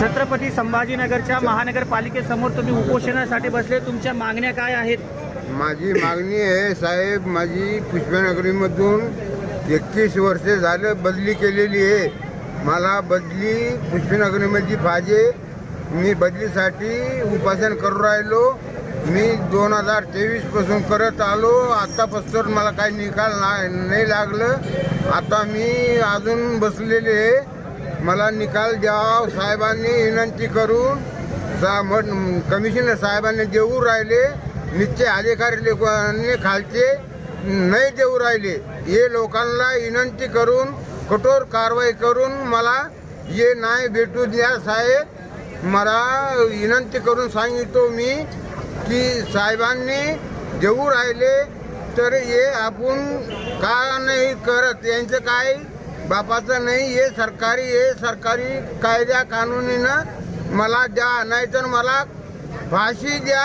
छत्रपती संभाजीनगरच्या महानगरपालिकेसमोर तुम्ही उपोषणासाठी बसले, तुमच्या मागण्या काय आहेत? माझी मागणी आहे साहेब, माझी पुष्पनगरीमधून 31 वर्षे झालं बदली केलेली आहे. मला बदली पुष्पनगरीमध्ये पाहिजे. मी बदलीसाठी उपोषण करू राहिलो. मी 2023 पासून करत आलो. आतापासून मला काही निकाल नाही लागलं. आता मी अजून बसलेले आहे. मला निकाल द्यावा साहेबांनी विनंती करून. कमिशनर साहेबांनी देऊ राहिले, निश्चय अधिकारी लोकांनी खालचे नाही देऊ राहिले. हे लोकांना विनंती करून कठोर कारवाई करून मला हे नाही भेटू द्या साहेब. मला विनंती करून सांगितलो मी की साहेबांनी देऊ राहिले तर हे आपण का नाही करत. यांचं काय बापाचं नाही, हे सरकारी कायद्या कानूनीनं मला द्या, नाहीतर मला फाशी द्या,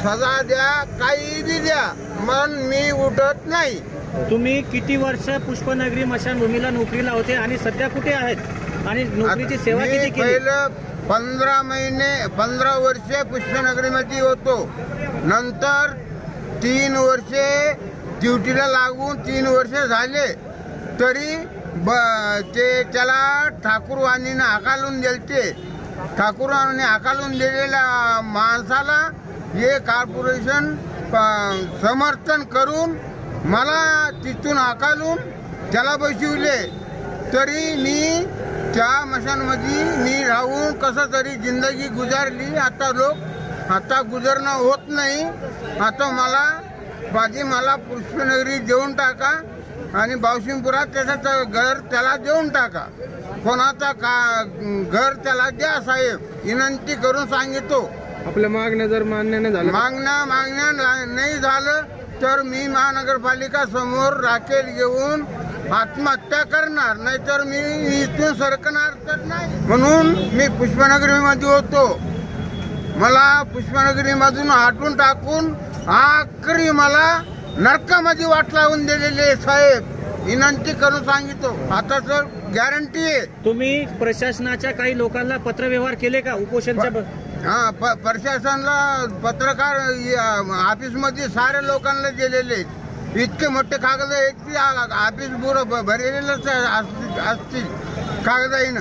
सजा द्या, काही बी द्या, मन मी उठत नाही. तुम्ही किती वर्ष पुष्पनगरी मशानभूमीला नोकरीला होते आणि सध्या कुठे आहेत आणि नोकरीची सेवा किती केली? पहिलं 15 वर्षे पुष्पनगरीमध्ये होतो. नंतर 3 वर्षे ड्युटीला लागून 3 वर्ष झाले तरी त्याला ठाकूरवाणीनं हाकालून दिलते. ठाकूरवाणी हाकालून दिलेल्या माणसाला हे कॉर्पोरेशन समर्थन करून मला तिथून हाकालून त्याला बसविले. तरी मी त्या मशानमध्ये मी राहून कसं तरी जिंदगी गुजारली. आता गुजरणं होत नाही. आता मला पुष्पनगरी देऊन टाका आणि बावशिंगपुरात त्याचं घर त्याला देऊन टाका. कोणाचा घर त्याला द्या साहेब, विनंती करून सांगितलो. आपल्या मागण्या जर मान्य नाही झाल्या, मागण्या नाही झालं तर मी महानगरपालिका समोर राखेल घेऊन आत्महत्या करणार, नाहीतर मी इथून सरकणार तर नाही. म्हणून मी पुष्पनगरीमध्ये होतो. मला पुष्पनगरीमधून हटून टाकून आखरी मला नरकामध्ये वाट लावून दिलेले साहेब, विनंती करून सांगितलो. आता तर गॅरंटी आहे. तुम्ही प्रशासनाच्या काही लोकांना पत्रव्यवहार केले का उपोषणच्या? हा, प्रशासनाला पत्रकार ऑफिस मध्ये सारे लोकांना दिलेले. इतके मोठे कागद आहेत की ऑफिस भरलेलंच असतील कागदाईनं.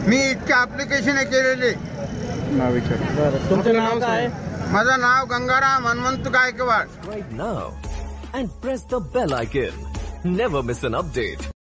मी इतके ऍप्लिकेशन केलेले. तुमचं नाव काय? माझं नाव Gangaram Hanumant Gaikwad. Right now and press the bell icon. Never miss an update.